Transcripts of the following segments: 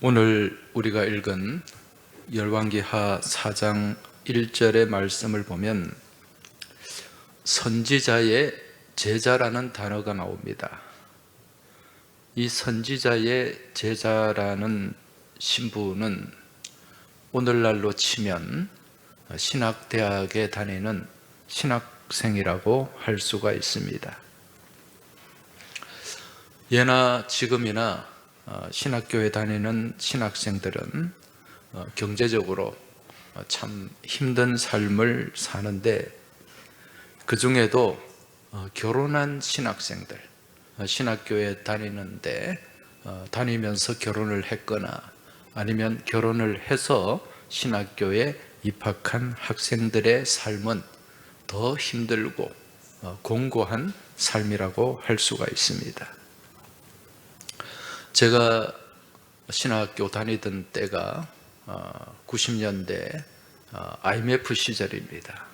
오늘 우리가 읽은 열왕기하 4장 1절의 말씀을 보면 선지자의 제자라는 단어가 나옵니다. 이 선지자의 제자라는 신분은 오늘날로 치면 신학대학에 다니는 신학생이라고 할 수가 있습니다. 예나 지금이나 신학교에 다니는 신학생들은 경제적으로 참 힘든 삶을 사는데, 그 중에도 결혼한 신학생들, 신학교에 다니면서 결혼을 했거나 아니면 결혼을 해서 신학교에 입학한 학생들의 삶은 더 힘들고 공고한 삶이라고 할 수가 있습니다. 제가 신학교 다니던 때가 90년대 IMF 시절입니다.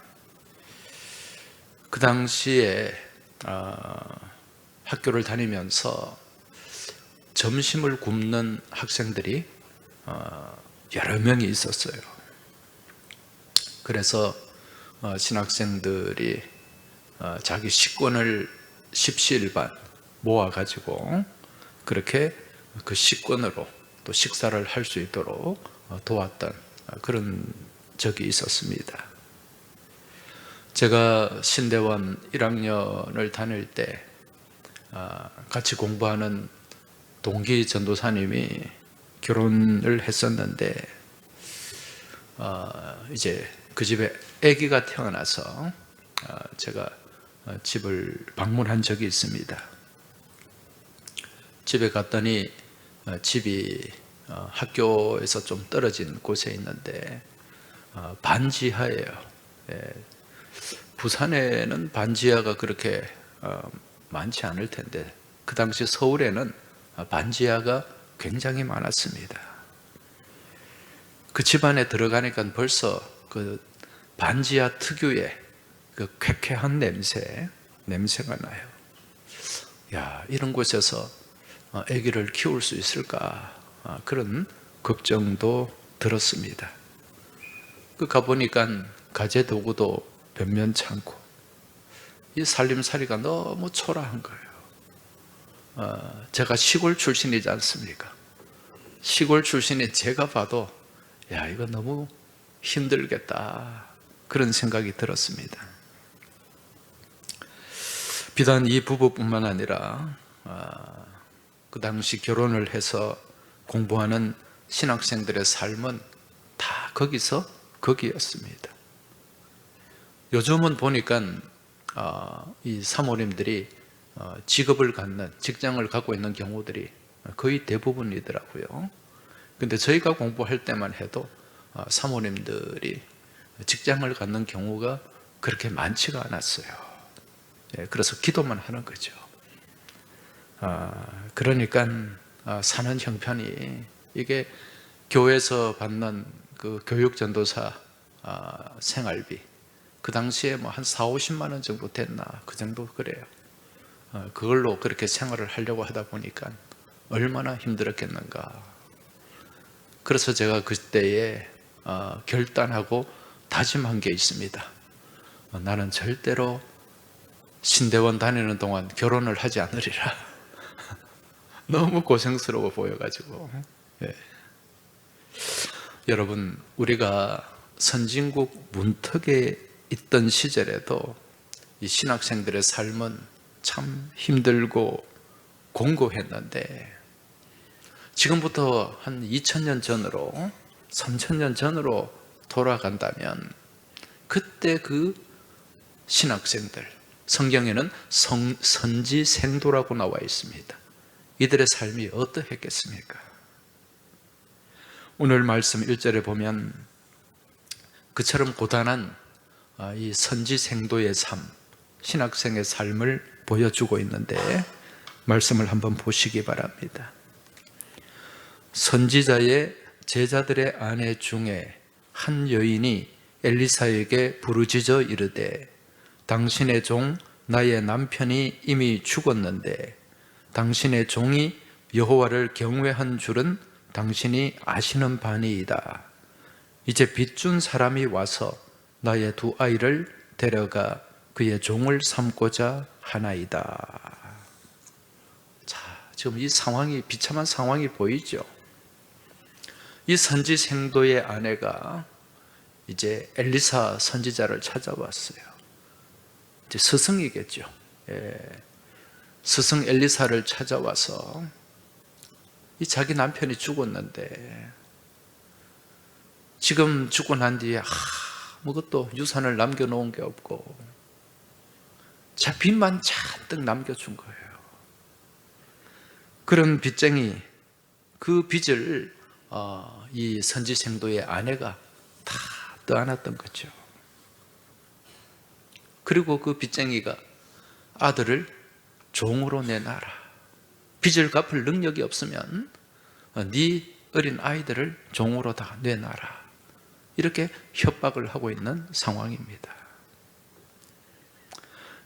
그 당시에 학교를 다니면서 점심을 굶는 학생들이 여러 명이 있었어요. 그래서 신학생들이 자기 식권을 십시일반 모아가지고 그렇게 그 식권으로 또 식사를 할 수 있도록 도왔던 그런 적이 있었습니다. 제가 신대원 1학년을 다닐 때 같이 공부하는 동기 전도사님이 결혼을 했었는데, 이제 그 집에 아기가 태어나서 제가 집을 방문한 적이 있습니다. 집에 갔더니 집이 학교에서 좀 떨어진 곳에 있는데 반지하예요. 부산에는 반지하가 그렇게 많지 않을 텐데 그 당시 서울에는 반지하가 굉장히 많았습니다. 그 집안에 들어가니까 벌써 그 반지하 특유의 그 쾌쾌한 냄새가 나요. 야, 이런 곳에서 아기를 키울 수 있을까, 그런 걱정도 들었습니다. 그 가보니까 가재 도구도 변면찮고 이 살림살이가 너무 초라한 거예요. 제가 시골 출신이지 않습니까? 시골 출신인 제가 봐도 야, 이거 너무 힘들겠다, 그런 생각이 들었습니다. 비단 이 부부뿐만 아니라 그 당시 결혼을 해서 공부하는 신학생들의 삶은 다 거기였습니다. 요즘은 보니까 이 사모님들이 직업을 갖는, 직장을 갖고 있는 경우들이 거의 대부분이더라고요. 근데 저희가 공부할 때만 해도 사모님들이 직장을 갖는 경우가 그렇게 많지가 않았어요. 그래서 기도만 하는 거죠. 그러니까 사는 형편이, 이게 교회에서 받는 그 교육전도사 생활비, 그 당시에 뭐 한 40-50만 원 정도 됐나, 그 정도 그래요. 그걸로 그렇게 생활을 하려고 하다 보니까 얼마나 힘들었겠는가. 그래서 제가 그때에 결단하고 다짐한 게 있습니다. 나는 절대로 신대원 다니는 동안 결혼을 하지 않으리라. 너무 고생스러워 보여가지고. 여러분, 우리가 선진국 문턱에 있던 시절에도 이 신학생들의 삶은 참 힘들고 공고했는데, 지금부터 한 2000년 전으로, 3000년 전으로 돌아간다면 그때 그 신학생들, 성경에는 선지생도라고 나와 있습니다. 이들의 삶이 어떠했겠습니까? 오늘 말씀 1절에 보면 그처럼 고단한 이 선지생도의 삶, 신학생의 삶을 보여주고 있는데, 말씀을 한번 보시기 바랍니다. 선지자의 제자들의 아내 중에 한 여인이 엘리사에게 부르짖어 이르되, 당신의 종 나의 남편이 이미 죽었는데 당신의 종이 여호와를 경외한 줄은 당신이 아시는 바니이다. 이제 빚준 사람이 와서 나의 두 아이를 데려가 그의 종을 삼고자 하나이다. 자, 지금 이 상황이, 비참한 상황이 보이죠? 이 선지 생도의 아내가 이제 엘리사 선지자를 찾아왔어요. 이제 스승이겠죠. 스승 엘리사를 찾아와서 이 자기 남편이 죽었는데 지금 죽고 난 뒤에 아무것도 유산을 남겨놓은 게 없고 자 빚만 잔뜩 남겨준 거예요. 그런 빚쟁이, 그 빚을 이 선지생도의 아내가 다 떠안았던 거죠. 그리고 그 빚쟁이가 아들을 종으로 내놔라. 빚을 갚을 능력이 없으면 네 어린 아이들을 종으로 다 내놔라. 이렇게 협박을 하고 있는 상황입니다.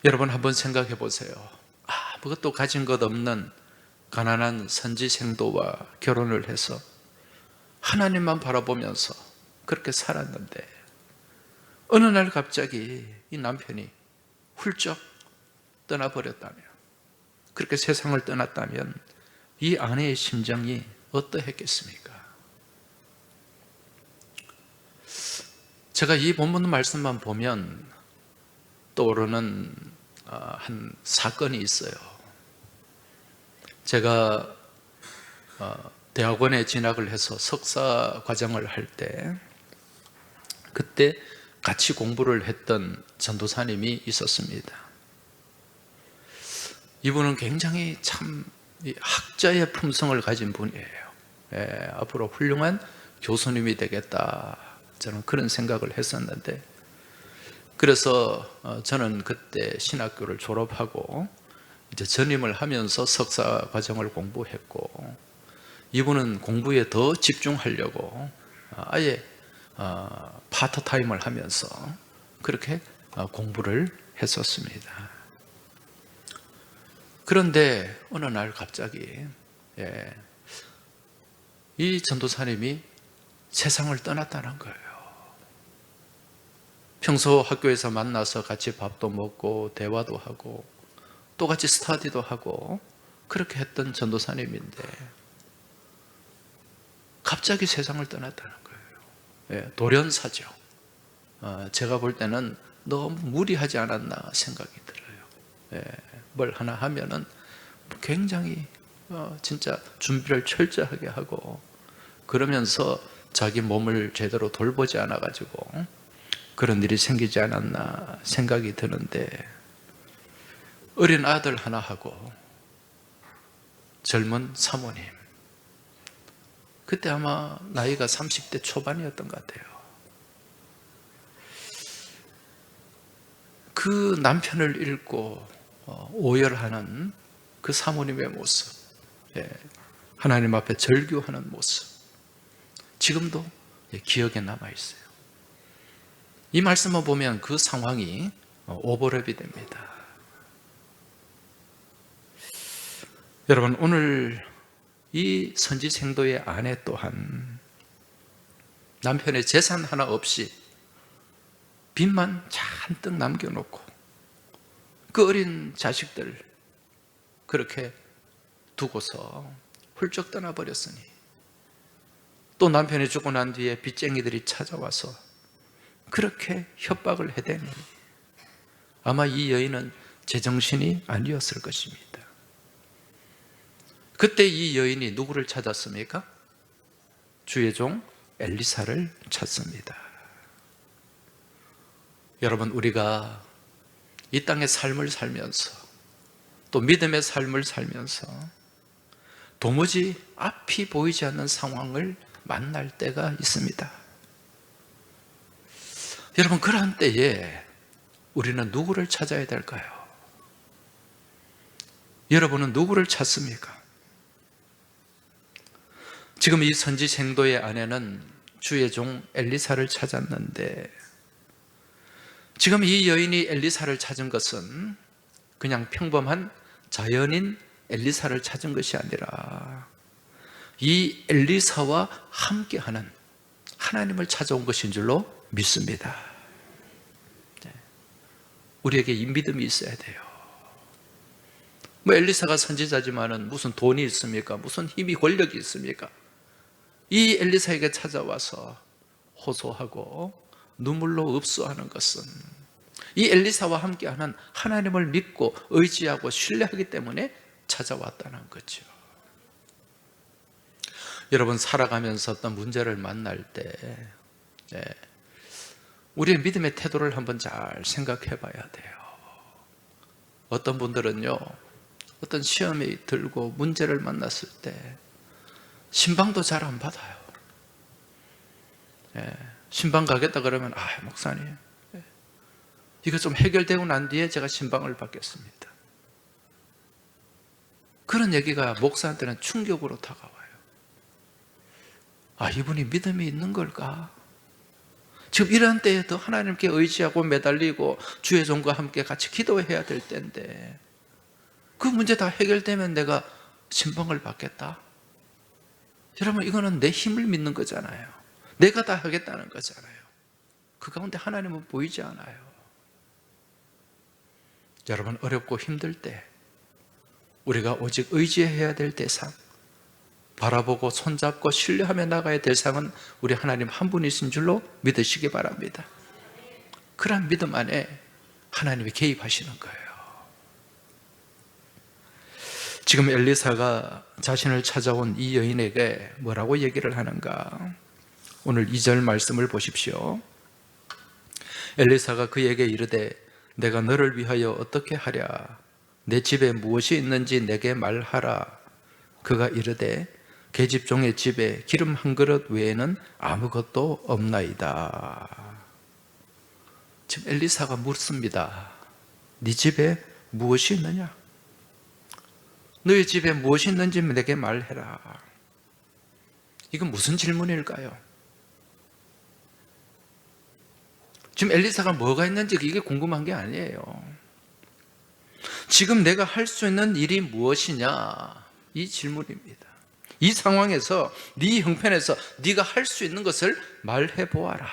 여러분 한번 생각해 보세요. 아무것도 가진 것 없는 가난한 선지생도와 결혼을 해서 하나님만 바라보면서 그렇게 살았는데 어느 날 갑자기 이 남편이 훌쩍 떠나버렸다면, 그렇게 세상을 떠났다면 이 아내의 심정이 어떠했겠습니까? 제가 이 본문 말씀만 보면 떠오르는 한 사건이 있어요. 제가 대학원에 진학을 해서 석사 과정을 할 때 그때 같이 공부를 했던 전도사님이 있었습니다. 이분은 굉장히 참 학자의 품성을 가진 분이에요. 앞으로 훌륭한 교수님이 되겠다, 저는 그런 생각을 했었는데, 그래서 저는 그때 신학교를 졸업하고 이제 전임을 하면서 석사 과정을 공부했고, 이분은 공부에 더 집중하려고 아예 파트타임을 하면서 그렇게 공부를 했었습니다. 그런데 어느 날 갑자기 이 전도사님이 세상을 떠났다는 거예요. 평소 학교에서 만나서 같이 밥도 먹고 대화도 하고 또 같이 스터디도 하고 그렇게 했던 전도사님인데 갑자기 세상을 떠났다는 거예요. 돌연사죠. 제가 볼 때는 너무 무리하지 않았나 생각이 들어요. 뭘 하나 하면은 굉장히 진짜 준비를 철저하게 하고 그러면서 자기 몸을 제대로 돌보지 않아 가지고 그런 일이 생기지 않았나 생각이 드는데, 어린 아들 하나하고 젊은 사모님, 그때 아마 나이가 30대 초반이었던 것 같아요. 그 남편을 잃고 오열하는 그 사모님의 모습, 하나님 앞에 절규하는 모습, 지금도 기억에 남아있어요. 이 말씀을 보면 그 상황이 오버랩이 됩니다. 여러분, 오늘 이 선지생도의 아내 또한 남편의 재산 하나 없이 빚만 잔뜩 남겨놓고 그 어린 자식들 그렇게 두고서 훌쩍 떠나버렸으니, 또 남편이 죽고 난 뒤에 빚쟁이들이 찾아와서 그렇게 협박을 해대니 아마 이 여인은 제정신이 아니었을 것입니다. 그때 이 여인이 누구를 찾았습니까? 주의 종 엘리사를 찾습니다. 여러분, 우리가 이 땅의 삶을 살면서 또 믿음의 삶을 살면서 도무지 앞이 보이지 않는 상황을 만날 때가 있습니다. 여러분, 그런 때에 우리는 누구를 찾아야 될까요? 여러분은 누구를 찾습니까? 지금 이 선지생도의 아내는 주의 종 엘리사를 찾았는데, 지금 이 여인이 엘리사를 찾은 것은 그냥 평범한 자연인 엘리사를 찾은 것이 아니라 이 엘리사와 함께하는 하나님을 찾아온 것인 줄로 믿습니다. 우리에게 이 믿음이 있어야 돼요. 엘리사가 선지자지만은 무슨 돈이 있습니까? 무슨 힘이 권력이 있습니까? 이 엘리사에게 찾아와서 호소하고 눈물로 읍소하는 것은 이 엘리사와 함께하는 하나님을 믿고 의지하고 신뢰하기 때문에 찾아왔다는 거죠. 여러분, 살아가면서 어떤 문제를 만날 때 우리의 믿음의 태도를 한번 잘 생각해 봐야 돼요. 어떤 분들은요, 어떤 시험이 들고 문제를 만났을 때 신방도 잘 안 받아요. 신방 가겠다 그러면 목사님, 이거 좀 해결되고 난 뒤에 제가 신방을 받겠습니다. 그런 얘기가 목사한테는 충격으로 다가와요. 이분이 믿음이 있는 걸까? 지금 이런 때에 더 하나님께 의지하고 매달리고 주의 종과 함께 같이 기도해야 될 때인데 그 문제 다 해결되면 내가 신방을 받겠다? 여러분, 이거는 내 힘을 믿는 거잖아요. 내가 다 하겠다는 거잖아요. 그 가운데 하나님은 보이지 않아요. 여러분, 어렵고 힘들 때 우리가 오직 의지해야 될 대상, 바라보고 손잡고 신뢰하며 나가야 될 대상은 우리 하나님 한 분이신 줄로 믿으시기 바랍니다. 그런 믿음 안에 하나님이 개입하시는 거예요. 지금 엘리사가 자신을 찾아온 이 여인에게 뭐라고 얘기를 하는가? 오늘 2절 말씀을 보십시오. 엘리사가 그에게 이르되 내가 너를 위하여 어떻게 하랴? 내 집에 무엇이 있는지 내게 말하라. 그가 이르되 계집종의 집에 기름 한 그릇 외에는 아무것도 없나이다. 지금 엘리사가 묻습니다. 네 집에 무엇이 있느냐? 너희 집에 무엇이 있는지 내게 말해라. 이건 무슨 질문일까요? 지금 엘리사가 뭐가 있는지 이게 궁금한 게 아니에요. 지금 내가 할 수 있는 일이 무엇이냐? 이 질문입니다. 이 상황에서, 네 형편에서 네가 할 수 있는 것을 말해 보아라.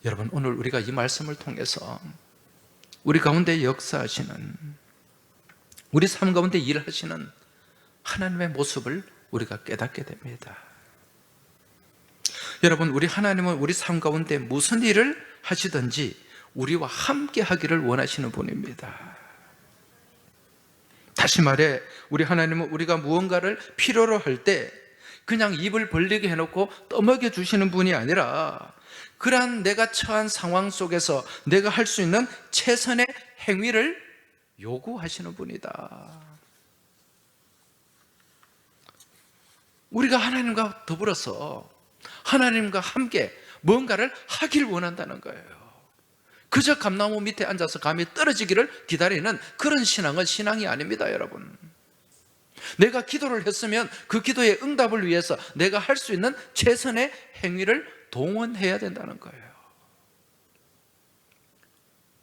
여러분, 오늘 우리가 이 말씀을 통해서 우리 가운데 역사하시는, 우리 삶 가운데 일하시는 하나님의 모습을 우리가 깨닫게 됩니다. 여러분, 우리 하나님은 우리 삶 가운데 무슨 일을 하시든지 우리와 함께 하기를 원하시는 분입니다. 다시 말해, 우리 하나님은 우리가 무언가를 필요로 할 때 그냥 입을 벌리게 해놓고 떠먹여 주시는 분이 아니라 그러한 내가 처한 상황 속에서 내가 할 수 있는 최선의 행위를 요구하시는 분이다. 우리가 하나님과 더불어서 하나님과 함께 뭔가를 하길 원한다는 거예요. 그저 감나무 밑에 앉아서 감이 떨어지기를 기다리는 그런 신앙은 신앙이 아닙니다, 여러분. 내가 기도를 했으면 그 기도의 응답을 위해서 내가 할 수 있는 최선의 행위를 동원해야 된다는 거예요.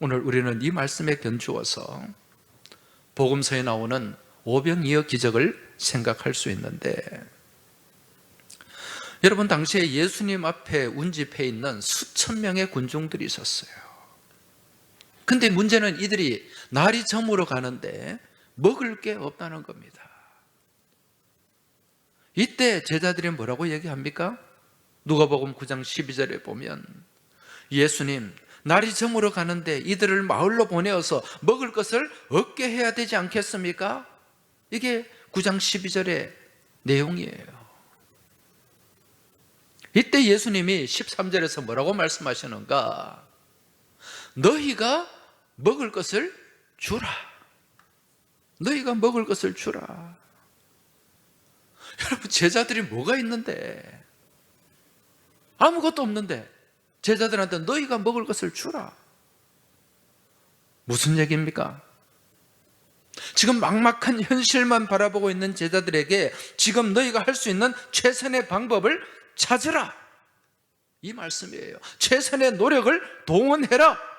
오늘 우리는 이 말씀에 견주어서 복음서에 나오는 오병이어 기적을 생각할 수 있는데, 여러분, 당시에 예수님 앞에 운집해 있는 수천 명의 군중들이 있었어요. 근데 문제는 이들이 날이 저물어 가는데 먹을 게 없다는 겁니다. 이때 제자들이 뭐라고 얘기합니까? 누가복음 9장 12절에 보면 예수님, 날이 저물어 가는데 이들을 마을로 보내어서 먹을 것을 얻게 해야 되지 않겠습니까? 이게 9장 12절의 내용이에요. 이때 예수님이 13절에서 뭐라고 말씀하시는가? 너희가 먹을 것을 주라. 너희가 먹을 것을 주라. 여러분, 제자들이 뭐가 있는데, 아무것도 없는데 제자들한테 너희가 먹을 것을 주라. 무슨 얘기입니까? 지금 막막한 현실만 바라보고 있는 제자들에게 지금 너희가 할 수 있는 최선의 방법을 찾으라, 이 말씀이에요. 최선의 노력을 동원해라.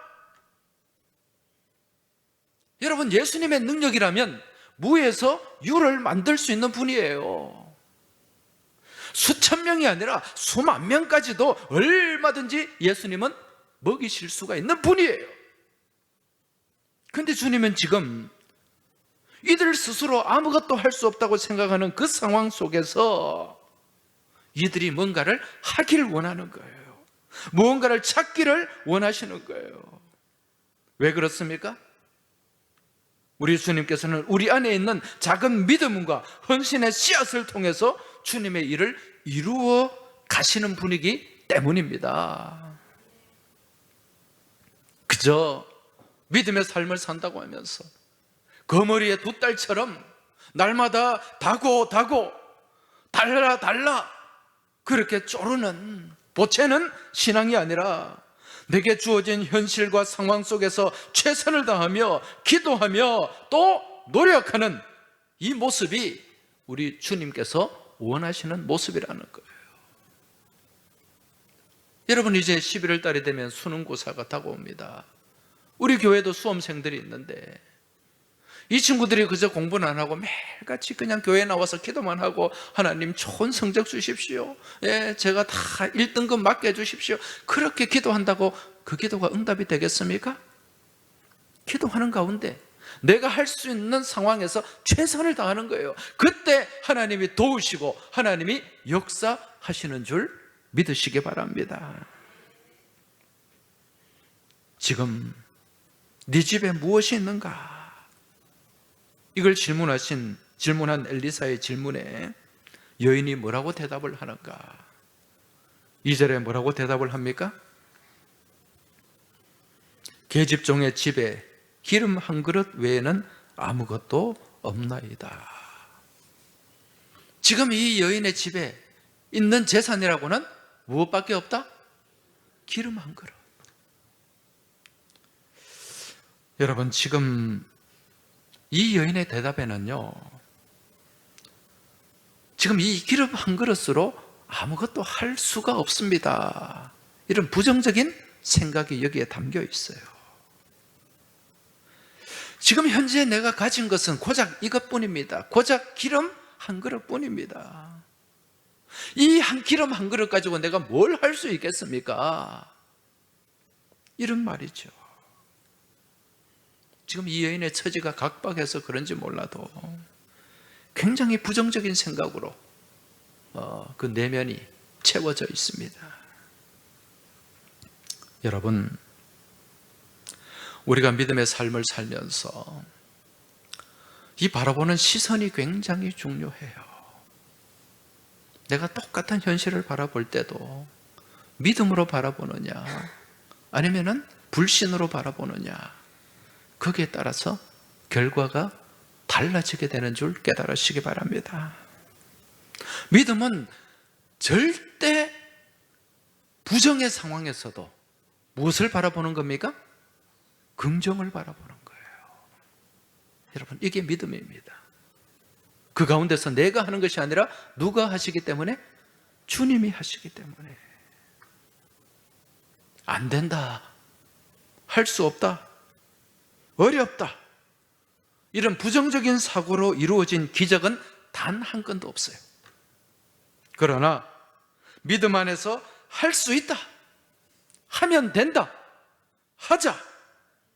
여러분, 예수님의 능력이라면 무에서 유를 만들 수 있는 분이에요. 수천 명이 아니라 수만 명까지도 얼마든지 예수님은 먹이실 수가 있는 분이에요. 그런데 주님은 지금 이들 스스로 아무것도 할 수 없다고 생각하는 그 상황 속에서 이들이 뭔가를 하길 원하는 거예요. 무언가를 찾기를 원하시는 거예요. 왜 그렇습니까? 우리 주님께서는 우리 안에 있는 작은 믿음과 헌신의 씨앗을 통해서 주님의 일을 이루어 가시는 분이기 때문입니다. 그저 믿음의 삶을 산다고 하면서 거머리의 두 딸처럼 날마다 다고 달라 그렇게 쪼르는 보채는 신앙이 아니라 내게 주어진 현실과 상황 속에서 최선을 다하며 기도하며 또 노력하는 이 모습이 우리 주님께서 원하시는 모습이라는 거예요. 여러분, 이제 11월 달이 되면 수능고사가 다가옵니다. 우리 교회도 수험생들이 있는데 이 친구들이 그저 공부는 안 하고 매일같이 그냥 교회에 나와서 기도만 하고 하나님 좋은 성적 주십시오. 예, 제가 다 1등급 맞게 해주십시오. 그렇게 기도한다고 그 기도가 응답이 되겠습니까? 기도하는 가운데 내가 할 수 있는 상황에서 최선을 다하는 거예요. 그때 하나님이 도우시고 하나님이 역사하시는 줄 믿으시기 바랍니다. 지금 네 집에 무엇이 있는가? 이걸 질문한 엘리사의 질문에 여인이 뭐라고 대답을 하는가? 2절에 뭐라고 대답을 합니까? 계집종의 집에 기름 한 그릇 외에는 아무것도 없나이다. 지금 이 여인의 집에 있는 재산이라고는 무엇밖에 없다? 기름 한 그릇. 여러분, 지금 이 여인의 대답에는요, 지금 이 기름 한 그릇으로 아무것도 할 수가 없습니다. 이런 부정적인 생각이 여기에 담겨 있어요. 지금 현재 내가 가진 것은 고작 이것뿐입니다. 고작 기름 한 그릇뿐입니다. 이 기름 한 그릇 가지고 내가 뭘 할 수 있겠습니까? 이런 말이죠. 지금 이 여인의 처지가 각박해서 그런지 몰라도 굉장히 부정적인 생각으로 그 내면이 채워져 있습니다. 여러분, 우리가 믿음의 삶을 살면서 이 바라보는 시선이 굉장히 중요해요. 내가 똑같은 현실을 바라볼 때도 믿음으로 바라보느냐 아니면은 불신으로 바라보느냐, 거기에 따라서 결과가 달라지게 되는 줄 깨달으시기 바랍니다. 믿음은 절대 부정의 상황에서도 무엇을 바라보는 겁니까? 긍정을 바라보는 거예요. 여러분, 이게 믿음입니다. 그 가운데서 내가 하는 것이 아니라 누가 하시기 때문에? 주님이 하시기 때문에. 안 된다, 할 수 없다, 어렵다, 이런 부정적인 사고로 이루어진 기적은 단 한 건도 없어요. 그러나 믿음 안에서 할 수 있다, 하면 된다, 하자,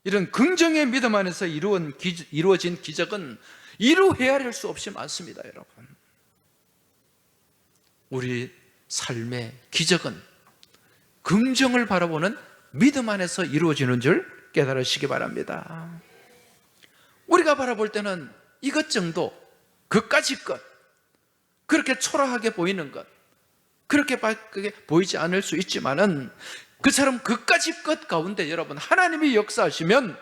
이런 긍정의 믿음 안에서 이루어진 기적은 이루 헤아릴 수 없이 많습니다. 여러분, 우리 삶의 기적은 긍정을 바라보는 믿음 안에서 이루어지는 줄 깨달으시기 바랍니다. 우리가 바라볼 때는 이것 정도, 그까짓 것, 그렇게 초라하게 보이는 것, 그렇게 보이지 않을 수 있지만은 그처럼 그까짓 것 가운데 여러분, 하나님이 역사하시면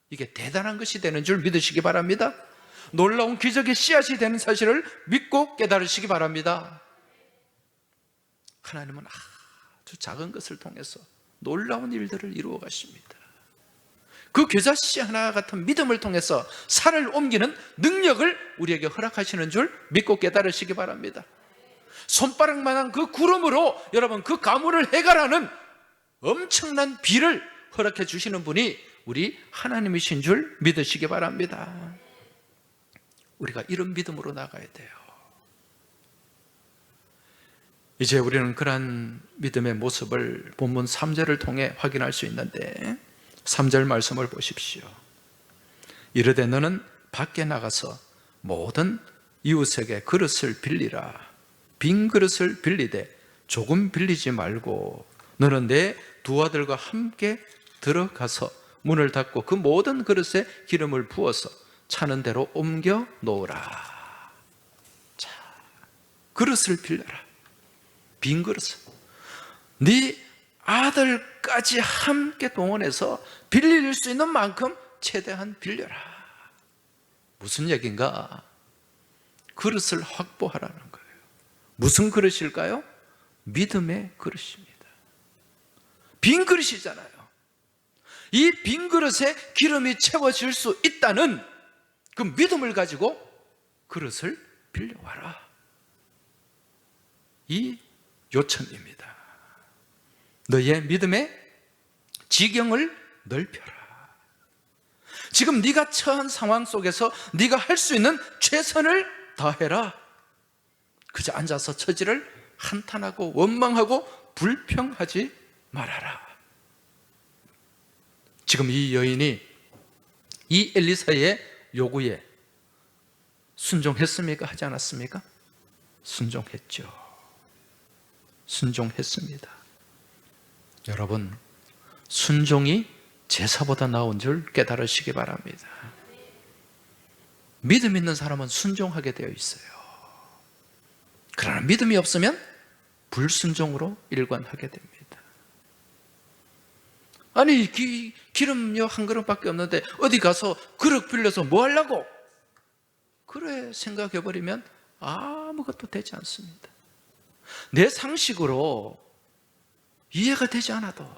이게 대단한 것이 되는 줄 믿으시기 바랍니다. 놀라운 기적의 씨앗이 되는 사실을 믿고 깨달으시기 바랍니다. 하나님은 아주 작은 것을 통해서 놀라운 일들을 이루어 가십니다. 그 겨자씨 하나 같은 믿음을 통해서 산을 옮기는 능력을 우리에게 허락하시는 줄 믿고 깨달으시기 바랍니다. 손바닥만한 그 구름으로 여러분, 그 가물을 해결하는 엄청난 비를 허락해 주시는 분이 우리 하나님이신 줄 믿으시기 바랍니다. 우리가 이런 믿음으로 나가야 돼요. 이제 우리는 그러한 믿음의 모습을 본문 3절을 통해 확인할 수 있는데 3절 말씀을 보십시오. 이르되 너는 밖에 나가서 모든 이웃에게 그릇을 빌리라. 빈 그릇을 빌리되 조금 빌리지 말고 너는 내 두 아들과 함께 들어가서 문을 닫고 그 모든 그릇에 기름을 부어서 차는 대로 옮겨 놓으라. 자, 그릇을 빌려라. 빈 그릇을. 네 아들까지 함께 동원해서 빌릴 수 있는 만큼 최대한 빌려라. 무슨 얘기인가? 그릇을 확보하라는 거예요. 무슨 그릇일까요? 믿음의 그릇입니다. 빈 그릇이잖아요. 이 빈 그릇에 기름이 채워질 수 있다는 그 믿음을 가지고 그릇을 빌려와라. 이 요청입니다. 너의 믿음의 지경을 넓혀라. 지금 네가 처한 상황 속에서 네가 할 수 있는 최선을 다해라. 그저 앉아서 처지를 한탄하고 원망하고 불평하지 말아라. 지금 이 여인이 이 엘리사의 요구에 순종했습니까? 하지 않았습니까? 순종했죠. 순종했습니다. 여러분, 순종이 제사보다 나은 줄 깨달으시기 바랍니다. 믿음 있는 사람은 순종하게 되어 있어요. 그러나 믿음이 없으면 불순종으로 일관하게 됩니다. 아니, 기름요 한 그릇밖에 없는데 어디 가서 그릇 빌려서 뭐 하려고? 그래 생각해버리면 아무것도 되지 않습니다. 내 상식으로 이해가 되지 않아도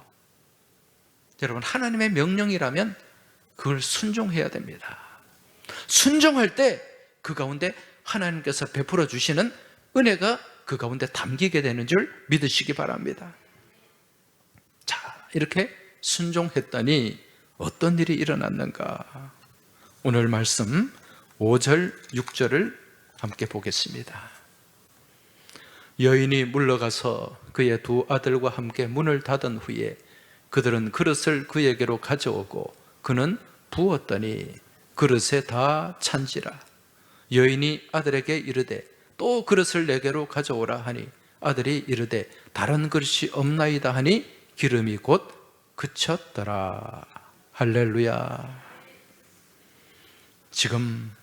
여러분, 하나님의 명령이라면 그걸 순종해야 됩니다. 순종할 때 그 가운데 하나님께서 베풀어 주시는 은혜가 그 가운데 담기게 되는 줄 믿으시기 바랍니다. 자, 이렇게 순종했더니 어떤 일이 일어났는가? 오늘 말씀 5절, 6절을 함께 보겠습니다. 여인이 물러가서 그의 두 아들과 함께 문을 닫은 후에 그들은 그릇을 그에게로 가져오고 그는 부었더니 그릇에 다 찬지라. 여인이 아들에게 이르되 또 그릇을 내게로 가져오라 하니 아들이 이르되 다른 그릇이 없나이다 하니 기름이 곧 그쳤더라. 할렐루야. 지금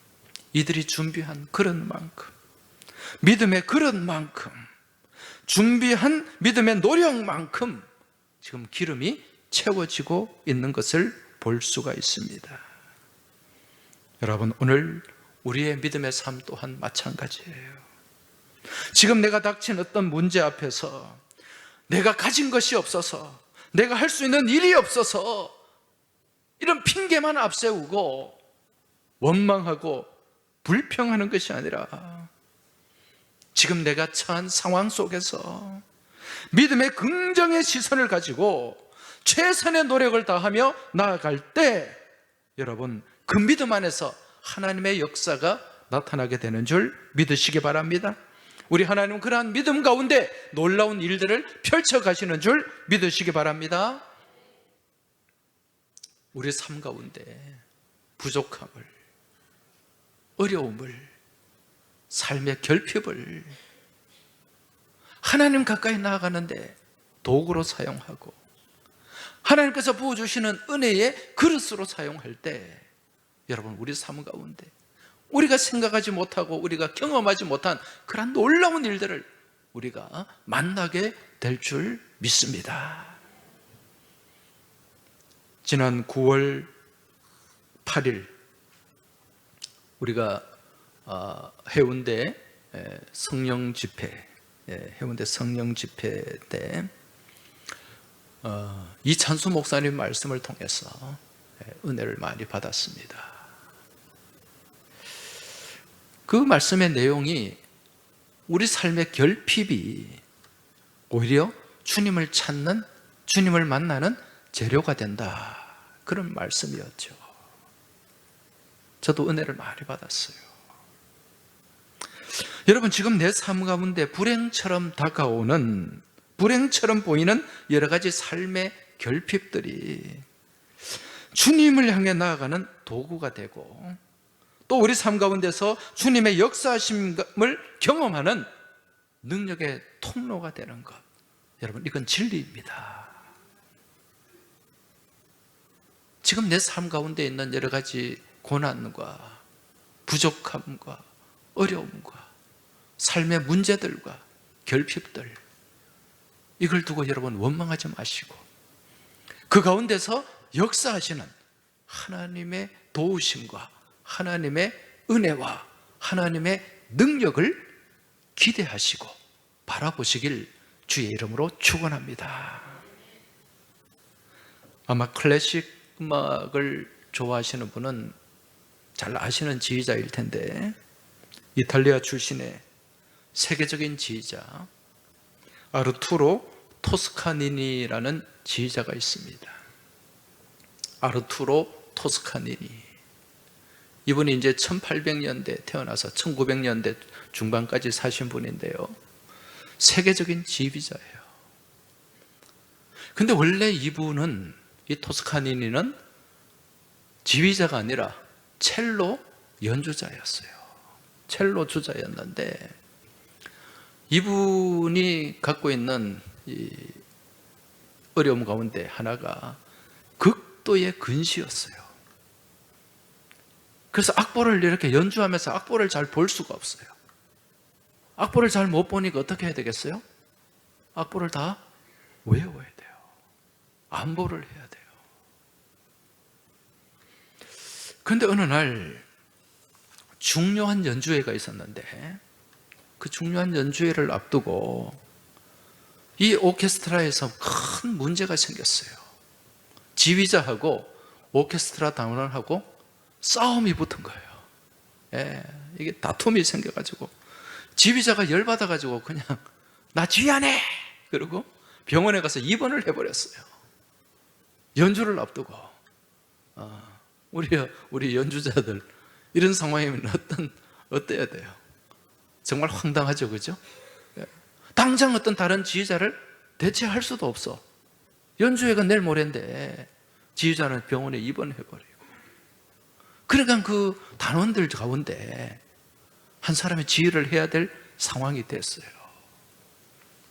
이들이 준비한 그릇만큼, 믿음의 그릇만큼, 준비한 믿음의 노력만큼 지금 기름이 채워지고 있는 것을 볼 수가 있습니다. 여러분, 오늘 우리의 믿음의 삶 또한 마찬가지예요. 지금 내가 닥친 어떤 문제 앞에서 내가 가진 것이 없어서, 내가 할 수 있는 일이 없어서 이런 핑계만 앞세우고 원망하고 불평하는 것이 아니라 지금 내가 처한 상황 속에서 믿음의 긍정의 시선을 가지고 최선의 노력을 다하며 나아갈 때 여러분, 그 믿음 안에서 하나님의 역사가 나타나게 되는 줄 믿으시기 바랍니다. 우리 하나님은 그러한 믿음 가운데 놀라운 일들을 펼쳐가시는 줄 믿으시기 바랍니다. 우리 삶 가운데 부족함을, 어려움을, 삶의 결핍을 하나님 가까이 나아가는데 도구로 사용하고 하나님께서 부어주시는 은혜의 그릇으로 사용할 때 여러분, 우리 삶 가운데 우리가 생각하지 못하고 우리가 경험하지 못한 그런 놀라운 일들을 우리가 만나게 될 줄 믿습니다. 지난 9월 8일 우리가 해운대 성령 집회, 해운대 성령 집회 때 이찬수 목사님 말씀을 통해서 은혜를 많이 받았습니다. 그 말씀의 내용이 우리 삶의 결핍이 오히려 주님을 찾는, 주님을 만나는 재료가 된다, 그런 말씀이었죠. 저도 은혜를 많이 받았어요. 여러분, 지금 내 삶 가운데 불행처럼 다가오는, 불행처럼 보이는 여러 가지 삶의 결핍들이 주님을 향해 나아가는 도구가 되고, 또 우리 삶 가운데서 주님의 역사하심을 경험하는 능력의 통로가 되는 것, 여러분, 이건 진리입니다. 지금 내 삶 가운데 있는 여러 가지 고난과 부족함과 어려움과 삶의 문제들과 결핍들, 이걸 두고 여러분 원망하지 마시고 그 가운데서 역사하시는 하나님의 도우심과 하나님의 은혜와 하나님의 능력을 기대하시고 바라보시길 주의 이름으로 축원합니다. 아마 클래식 음악을 좋아하시는 분은 잘 아시는 지휘자일 텐데, 이탈리아 출신의 세계적인 지휘자 아르투로 토스카니니라는 지휘자가 있습니다. 아르투로 토스카니니, 이분이 이제 1800년대 태어나서 1900년대 중반까지 사신 분인데요, 세계적인 지휘자예요. 근데 원래 이분은, 이 토스카니니는 지휘자가 아니라 첼로 연주자였어요. 첼로 주자였는데, 이분이 갖고 있는 이 어려움 가운데 하나가 극도의 근시였어요. 그래서 악보를 이렇게 연주하면서 악보를 잘 볼 수가 없어요. 악보를 잘 못 보니까 어떻게 해야 되겠어요? 악보를 다 외워야 돼요. 암보를 해야 돼요. 그런데 어느 날 중요한 연주회가 있었는데, 그 중요한 연주회를 앞두고 이 오케스트라에서 큰 문제가 생겼어요. 지휘자하고 오케스트라 단원하고 싸움이 붙은 거예요. 예, 이게 다툼이 생겨가지고 지휘자가 열받아가지고 그냥 나 지휘 안 해! 그러고 병원에 가서 입원을 해버렸어요. 연주를 앞두고. 우리 연주자들 이런 상황이면 어때야 돼요? 정말 황당하죠, 그죠? 당장 어떤 다른 지휘자를 대체할 수도 없어. 연주회가 내일 모레인데 지휘자는 병원에 입원해버리고. 그러니까 그 단원들 가운데 한 사람이 지휘를 해야 될 상황이 됐어요.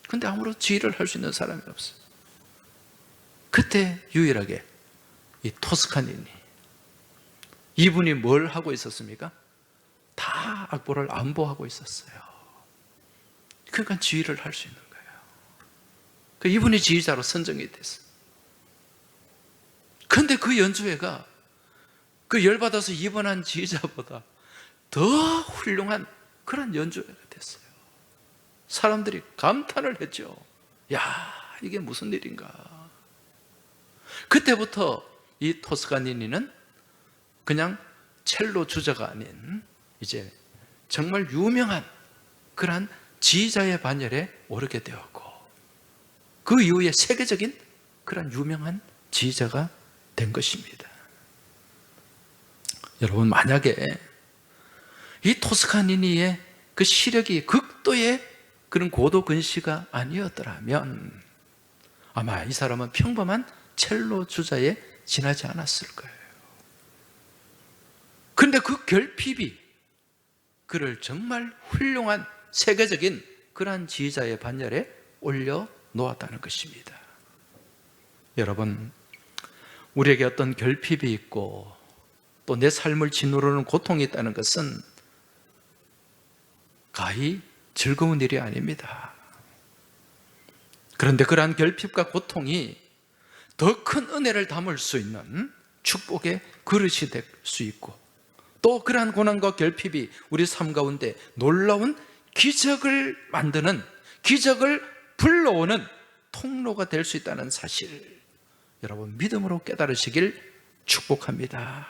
근데 아무런 지휘를 할 수 있는 사람이 없어요. 그때 유일하게 이 토스카니니, 이분이 뭘 하고 있었습니까? 다 악보를 암보하고 있었어요. 그러니까 지휘를 할 수 있는 거예요. 이분이 지휘자로 선정이 됐어요. 그런데 그 연주회가 그 열받아서 입원한 지휘자보다 더 훌륭한 그런 연주회가 됐어요. 사람들이 감탄을 했죠. 야, 이게 무슨 일인가. 그때부터 이 토스카니니는 그냥 첼로 주자가 아닌 이제 정말 유명한 그러한 지휘자의 반열에 오르게 되었고, 그 이후에 세계적인 그런 유명한 지휘자가 된 것입니다. 여러분, 만약에 이 토스카니니의 그 시력이 극도의 그런 고도 근시가 아니었더라면 아마 이 사람은 평범한 첼로 주자에 지나지 않았을 거예요. 그런데 그 결핍이 그를 정말 훌륭한 세계적인 그러한 지휘자의 반열에 올려 놓았다는 것입니다. 여러분, 우리에게 어떤 결핍이 있고 또 내 삶을 짓누르는 고통이 있다는 것은 가히 즐거운 일이 아닙니다. 그런데 그러한 결핍과 고통이 더 큰 은혜를 담을 수 있는 축복의 그릇이 될 수 있고, 또 그러한 고난과 결핍이 우리 삶 가운데 놀라운 기적을 만드는, 기적을 불러오는 통로가 될 수 있다는 사실, 여러분 믿음으로 깨달으시길 축복합니다.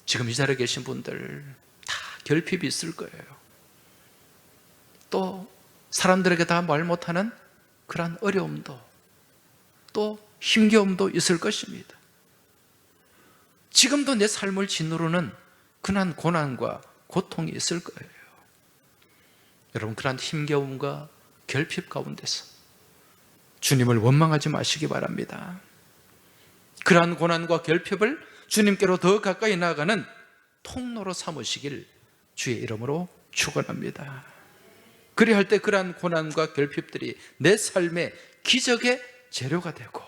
지금 이 자리에 계신 분들 다 결핍이 있을 거예요. 또 사람들에게 다 말 못하는 그러한 어려움도, 또 힘겨움도 있을 것입니다. 지금도 내 삶을 짓누르는 그러한 고난과 고통이 있을 거예요. 여러분, 그러한 힘겨움과 결핍 가운데서 주님을 원망하지 마시기 바랍니다. 그러한 고난과 결핍을 주님께로 더 가까이 나아가는 통로로 삼으시길 주의 이름으로 축원합니다. 그리할 때 그러한 고난과 결핍들이 내 삶의 기적의 재료가 되고,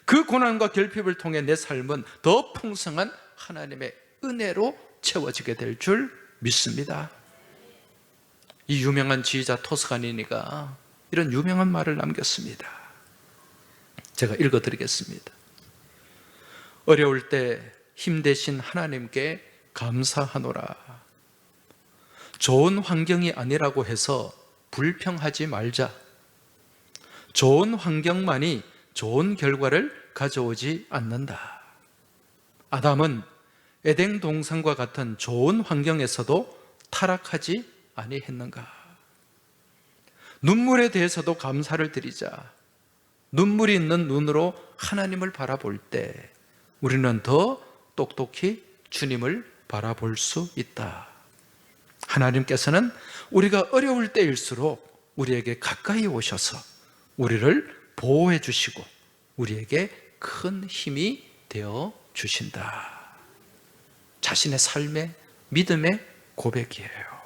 그 고난과 결핍을 통해 내 삶은 더 풍성한 하나님의 은혜로 채워지게 될 줄 믿습니다. 이 유명한 지휘자 토스카니니가 이런 유명한 말을 남겼습니다. 제가 읽어드리겠습니다. 어려울 때 힘 대신 하나님께 감사하노라. 좋은 환경이 아니라고 해서 불평하지 말자. 좋은 환경만이 좋은 결과를 가져오지 않는다. 아담은 에덴 동산과 같은 좋은 환경에서도 타락하지 아니했는가? 눈물에 대해서도 감사를 드리자. 눈물이 있는 눈으로 하나님을 바라볼 때 우리는 더 똑똑히 주님을 바라볼 수 있다. 하나님께서는 우리가 어려울 때일수록 우리에게 가까이 오셔서 우리를 보호해 주시고 우리에게 큰 힘이 되어 주신다. 자신의 삶의 믿음의 고백이에요.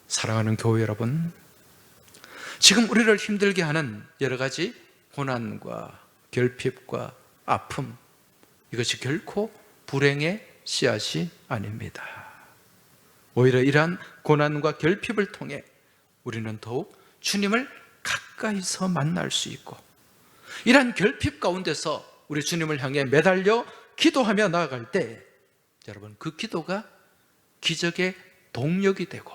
사랑하는 교회 여러분, 지금 우리를 힘들게 하는 여러 가지 고난과 결핍과 아픔, 이것이 결코 불행의 씨앗이 아닙니다. 오히려 이러한 고난과 결핍을 통해 우리는 더욱 주님을 가까이서 만날 수 있고, 이러한 결핍 가운데서 우리 주님을 향해 매달려 기도하며 나아갈 때 여러분, 그 기도가 기적의 동력이 되고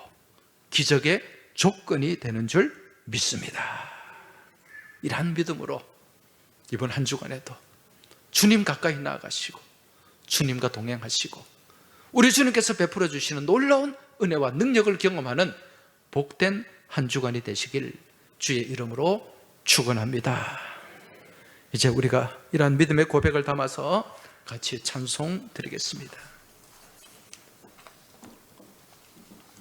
기적의 조건이 되는 줄 믿습니다. 이러한 믿음으로 이번 한 주간에도 주님 가까이 나아가시고 주님과 동행하시고 우리 주님께서 베풀어 주시는 놀라운 은혜와 능력을 경험하는 복된 한 주간이 되시길 주의 이름으로 축원합니다. 이제 우리가 이러한 믿음의 고백을 담아서 같이 찬송 드리겠습니다.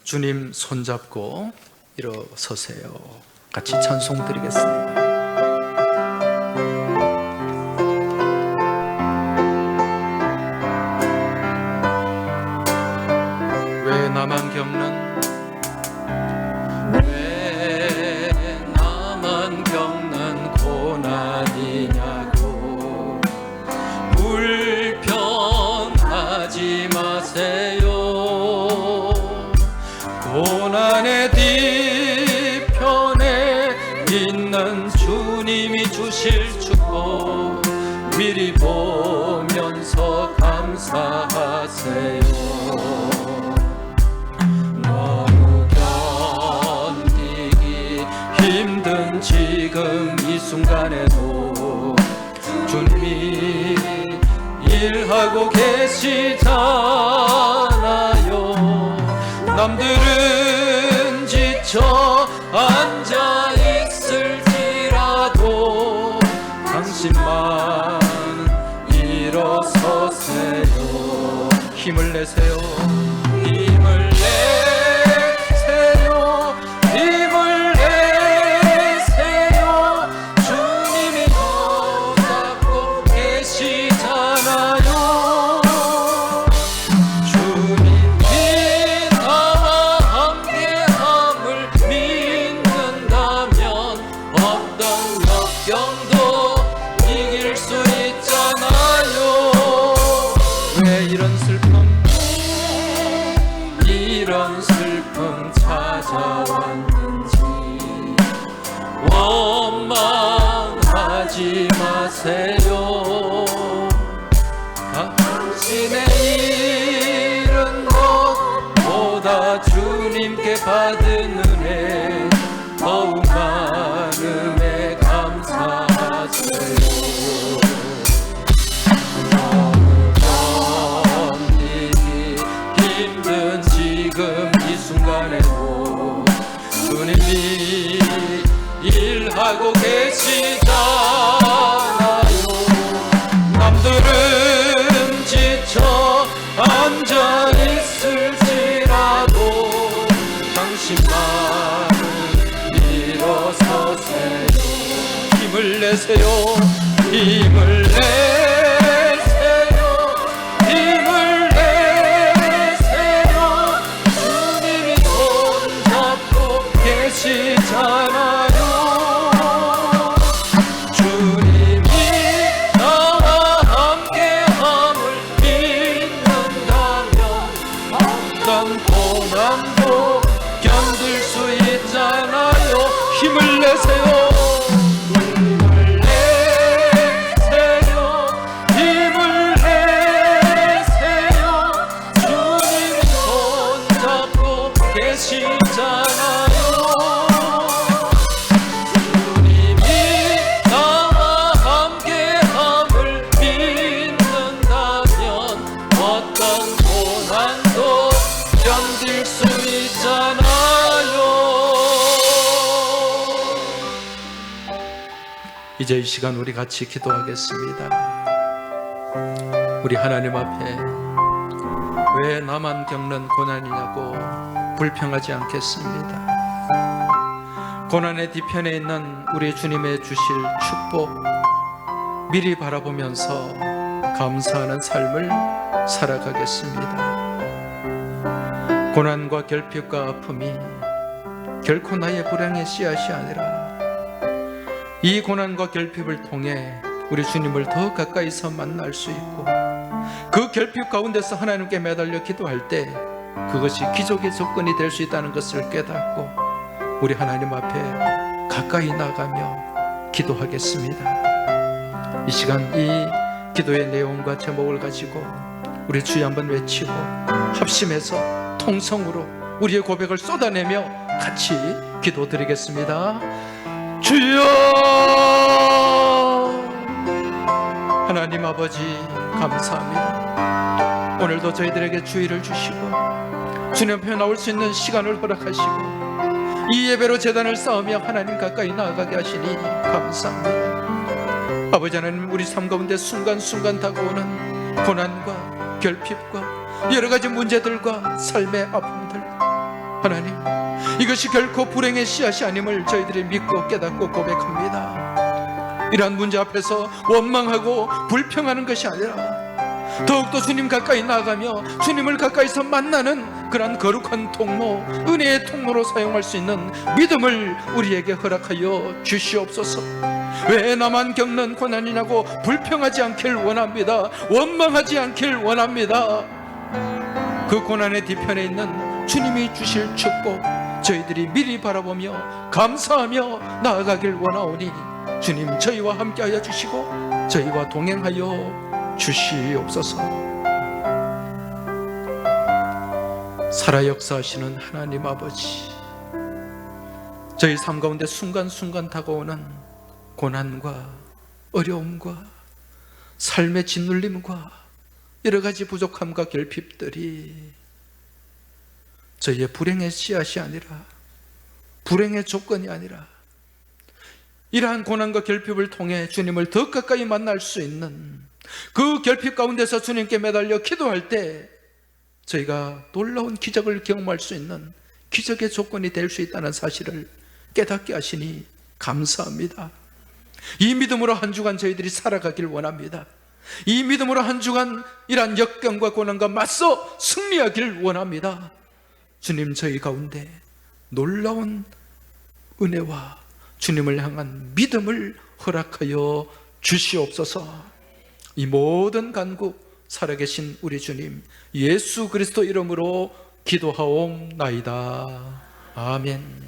주님 손잡고 일어서세요. 같이 찬송 드리겠습니다. 왜 나만 겪는 고난이냐고 불평하지 마세요. 고난의 뒤편에 있는 주님이 주실 축복 미리 보면서 감사하세요. 너무 견디기 힘든 지금 이 순간에도 주님이 일하고 계시잖아요. 남들은 지쳐 앉아 있을지라도 당신만 일어서세요. 힘을 내세요. 힘을 내세요. 힘을 내세요. 주님이 붙잡고 계시잖아요. 주님이 나와 함께함을 믿는다면 어떤 역경도 이길 수 있잖아요. 왜 이런 슬픔 찾아왔는지 원망하지 마세요. 당신의 잃은 것보다 주님께 받은 은혜 더욱 많음에 감사하세요. 지금 이 순간에도 주님이 일하고 계시잖아요. 남들은 지쳐 앉아 있을지라도 주신 말을 일어서세요. 힘을 내세요. 힘을 내세요. 힘을 내세요. 주님이 손잡고 계시잖아요. 주님이 나와 함께함을 믿는다면 어떤 고난도 견딜 수 있잖아요. 힘을 내세요. 이제 이 시간 우리 같이 기도하겠습니다. 우리 하나님 앞에 왜 나만 겪는 고난이냐고 불평하지 않겠습니다. 고난의 뒤편에 있는 우리 주님의 주실 축복 미리 바라보면서 감사하는 삶을 살아가겠습니다. 고난과 결핍과 아픔이 결코 나의 불행의 씨앗이 아니라 이 고난과 결핍을 통해 우리 주님을 더 가까이서 만날 수 있고, 그 결핍 가운데서 하나님께 매달려 기도할 때 그것이 기적의 조건이 될 수 있다는 것을 깨닫고 우리 하나님 앞에 가까이 나가며 기도하겠습니다. 이 시간 이 기도의 내용과 제목을 가지고 우리 주여 한번 외치고 합심해서 통성으로 우리의 고백을 쏟아내며 같이 기도드리겠습니다. 주여, 하나님 아버지 감사합니다. 오늘도 저희들에게 주의를 주시고 주님 앞에 나올 수 있는 시간을 허락하시고 이 예배로 제단을 쌓으며 하나님 가까이 나아가게 하시니 감사합니다. 아버지 하나님, 우리 삶 가운데 순간순간 다가오는 고난과 결핍과 여러 가지 문제들과 삶의 아픔들, 하나님, 이것이 결코 불행의 씨앗이 아님을 저희들이 믿고 깨닫고 고백합니다. 이러한 문제 앞에서 원망하고 불평하는 것이 아니라 더욱더 주님 가까이 나아가며 주님을 가까이서 만나는 그러한 거룩한 통로, 은혜의 통로로 사용할 수 있는 믿음을 우리에게 허락하여 주시옵소서. 왜 나만 겪는 고난이냐고 불평하지 않길 원합니다. 원망하지 않길 원합니다. 그 고난의 뒤편에 있는 주님이 주실 축복 저희들이 미리 바라보며 감사하며 나아가길 원하오니 주님, 저희와 함께하여 주시고 저희와 동행하여 주시옵소서. 살아 역사하시는 하나님 아버지, 저희 삶 가운데 순간순간 다가오는 고난과 어려움과 삶의 짓눌림과 여러 가지 부족함과 결핍들이 저희의 불행의 씨앗이 아니라, 불행의 조건이 아니라 이러한 고난과 결핍을 통해 주님을 더 가까이 만날 수 있는 그 결핍 가운데서 주님께 매달려 기도할 때 저희가 놀라운 기적을 경험할 수 있는 기적의 조건이 될 수 있다는 사실을 깨닫게 하시니 감사합니다. 이 믿음으로 한 주간 저희들이 살아가길 원합니다. 이 믿음으로 한 주간 이러한 역경과 고난과 맞서 승리하길 원합니다. 주님, 저희 가운데 놀라운 은혜와 주님을 향한 믿음을 허락하여 주시옵소서. 이 모든 간구 살아계신 우리 주님 예수 그리스도 이름으로 기도하옵나이다. 아멘.